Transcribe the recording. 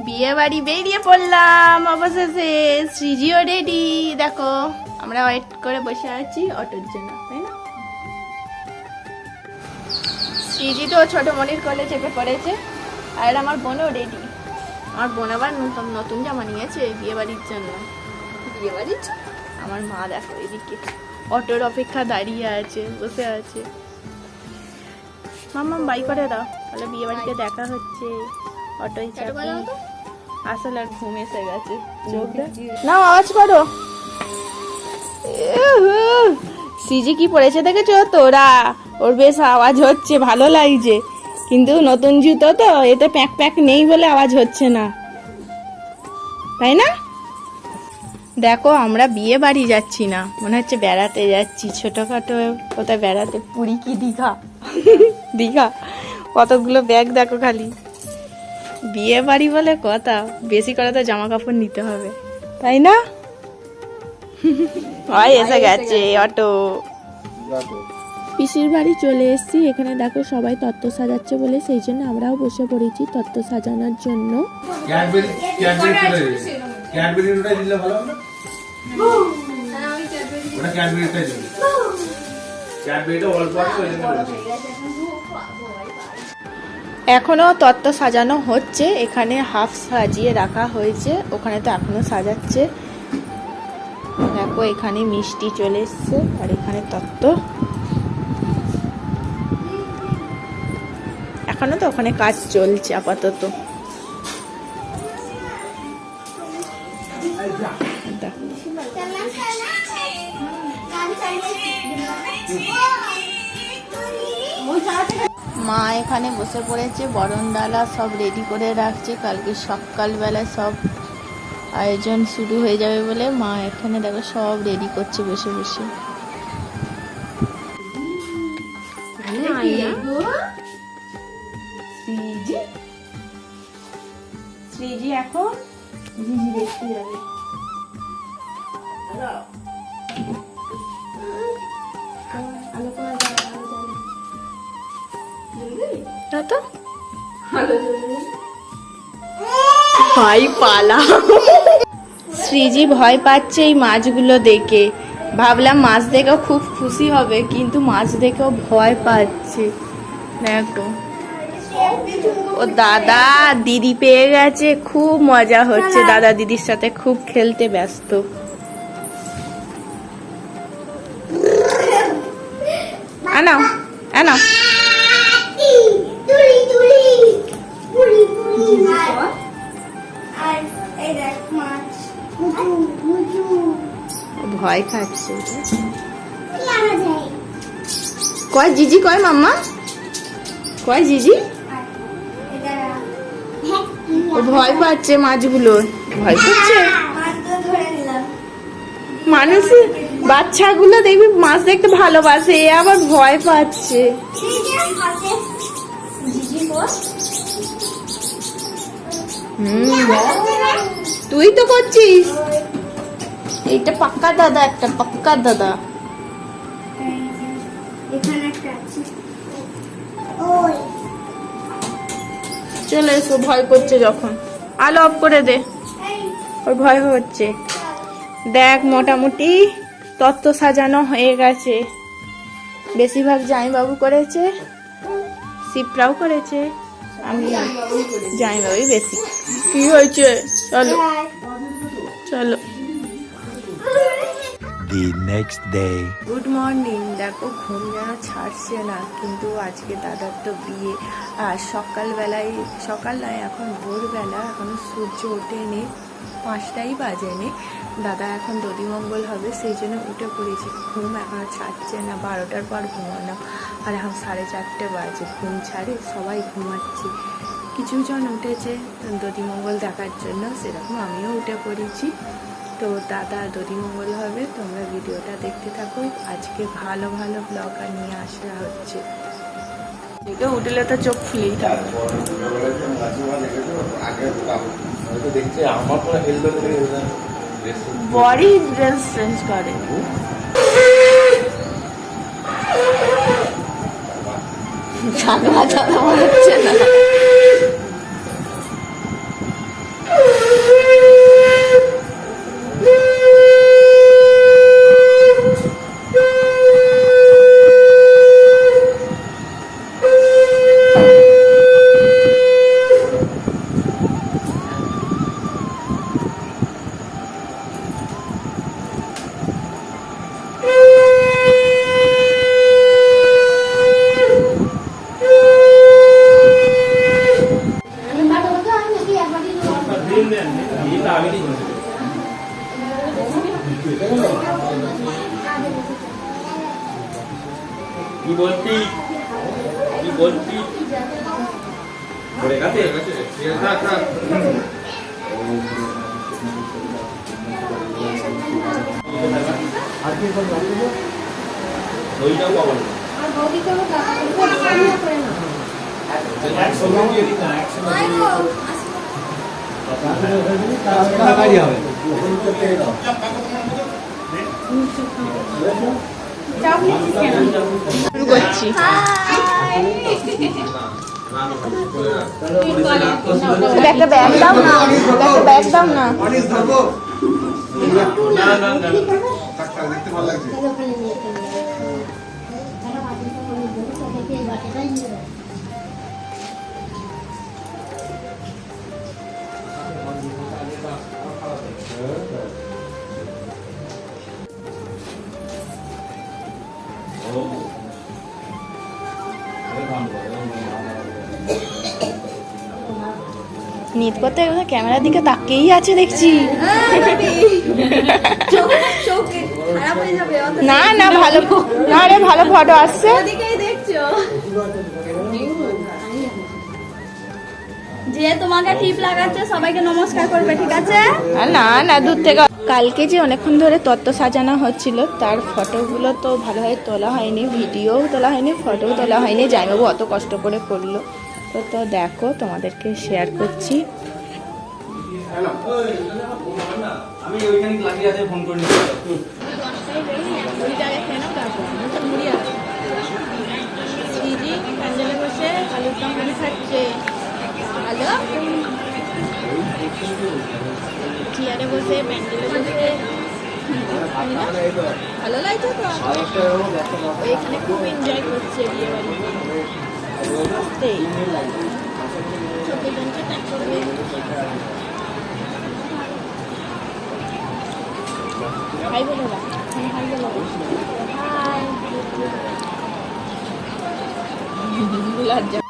বিয়ে বাড়ি বেরিয়ে পড়লাম অবশেষে। সৃজিও রেডি, দেখো আমরা ওয়েট করে বসে আছি অটোর জন্য, তাই না? সৃজি তো ছোট মনির কোলে চেপে পড়েছে, আর আমার বোনও রেডি। আমার বোন আবার নতুন নতুন জামা নিয়েছে বিয়ে বাড়ির জন্য। বিয়ে বাড়ির জন্য আমার মা দেখো এদিকে অটোর অপেক্ষা দাঁড়িয়ে আছে, বসে আছে। মাম্মা বাই করে দাও, তাহলে বিয়ে বাড়িতে দেখা হচ্ছে। অটোয় চাপি, আসলে আর ঘুম এসে গেছে। না আওয়াজ করো। সিজি কি পড়েছে দেখেছো তোরা? ওর বেশ আওয়াজ হচ্ছে, ভালো লাগছে, কিন্তু নতুন জুতো তো এতে প্যাক প্যাক নেই বলে আওয়াজ হচ্ছে না, তাই না? দেখো আমরা বিয়ে বাড়ি যাচ্ছি না, মনে হচ্ছে বেড়াতে যাচ্ছি, ছোটখাটো কোথায় বেড়াতে, পুরী কি দীঘা? দীঘা, কতগুলো ব্যাগ দেখো খালি। বিয়ে বাড়ি বলে কথা, বেশি করে তো জামা কাপড় নিতে হবে, তাই না? হয় এসে গেছে অটো। পিসির বাড়ি চলে এসেছি, এখানে দেখো সবাই তত্ত্ব সাজাচ্ছে বলে সেই জন্য আমরাও বসে পড়েছি তত্ত্ব সাজানোর জন্য। এখনো তত্ত্ব সাজানো হচ্ছে, এখানে হাফ সাজিয়ে রাখা হয়েছে, ওখানে তো এখনো সাজাচ্ছে। দেখো এখানে মিষ্টি চলে এসছে, আর এখানে তত্ত্ব। এখনো তো ওখানে কাজ চলছে আপাতত। মা এখানে বসে পড়েছে, বরণডালা সব রেডি করে রাখছে, কালকে সকালবেলা সব আয়োজন শুরু হয়ে যাবে বলে মা এখানে দেখো সব রেডি করছে বসে বসে। শ্রীজি এখন জিজি দেখতে যাবে। ভয় পালা, সৃজি ভয় পাচ্ছে এই মাছগুলো দেখে। ভাবলাম মাছ দেখেও খুব খুশি হবে, কিন্তু মাছ দেখেও ভয় পাচ্ছে। দেখো ও দাদা দিদি পেয়ে গেছে, খুব মজা হচ্ছে, দাদা দিদির সাথে খুব খেলতে ব্যস্ত। আনাও আনাও, ভয় খাচ্ছে। কয় জিজি, কয় মাম্মা, কয় জিজি। ও ভয় পাচ্ছে মাছগুলো, ভয় পাচ্ছে। মানুষ বাচ্চাগুলো দেখবি মাছ দেখতে ভালোবাসে, এ আবার ভয় পাচ্ছে। তুই তো করছিস, এইটা পাক্কা দাদা, একটা পাক্কা দাদা। চলে এসো, ভয় করছে যখন। আলো অফ করে দে, ওর ভয় হচ্ছে। দেখ মোটামুটি তত্ত্ব সাজানো হয়ে গেছে, বেশিরভাগ জামাইবাবু করেছে, শিপ্রাও করেছে, আমি জামাইবাবুই বেশি। কি হয়েছে? চলো চলো। The next day. Good morning. দেখো ঘুম যেন ছাড়ছে না, কিন্তু আজকে দাদার তো বিয়ে, আর সকালবেলায়, সকাল নয় এখন ভোরবেলা, এখনো সূর্য ওঠেনি, 5টাই বাজেনি। দাদা এখন দধিমঙ্গল হবে, সেই জন্য উঠে পড়েছি। ঘুম এখনো ছাড়ছে না, 12টার পর ঘুমানো, আর এখন 4:30 বাজে, ঘুম ছাড়ে, সবাই ঘুমাচ্ছে। কিছুজন উঠেছে দধিমঙ্গল দেখার জন্য, সেরকম আমিও উঠে পড়েছি। তো দাদা দধিমঙ্গল হবে, তোমরা ভিডিওটা দেখতে থাকো। আজকে ভালো ভালো ব্লগ নিয়ে আসা হচ্ছে। উঠলে তো চোখ ফুলেই থাকে। বডি ড্রেস চেঞ্জ করে, ছাগলা ছাগলা মনে হচ্ছে না। কি বলছি কি বলছি বলে গেছে থাক থাক ওইটাও পাবো না আর বৌদি করো করে না একসঙ্গে দিয়ে দিন না একসঙ্গে দিয়ে তাড়াতাড়ি হবে শুরু করছি। একটা ব্যাগ দাও না, একটা ব্যাগ দাও না। অনিস ধরবো না না না দেখতে ভালো লাগছে তাহলে ওখানে নিয়ে চলে যাও তারা বাটিটা করে দেবো তাদেরকে এই বাটিটাই নিয়ে দাও নিতপত এখানে ক্যামেরার দিকে তাকিয়েই আছে দেখছি। খারাপ হয়ে যাবে না না ভালো, না রে ভালো ফটো আসছে। ওদিকেই দেখছো যে তোমাকে টিপ লাগাচ্ছে সবাইকে নমস্কার করবে, ঠিক আছে? না না দূর থেকে। কালকে যে অনেকক্ষণ ধরে তত্ত্ব সাজানো হচ্ছিল তার ফটোগুলো তো ভালোভাবে তোলা হয়নি, ভিডিওও তোলা হয়নি, ফটোও তোলা হয়নি। জামাইবাবু অত কষ্ট করে করলো, তো তো দেখো তোমাদেরকে শেয়ার করছি। আমি ওইখানে লাগিয়ে আছে ফোন করে নিতে বসে আলুর দম মুড়ি খাচ্ছে। হ্যালো, চেয়ারে বসে প্যান্ডেলে বসে ভালো লাগছে তো। এখানে খুব এনজয় করছে বিয়ে বাড়ি। ছোট জনকে ট্যাগ করবে। হাই বলো না, হাই বলো, হাই। লজ্জা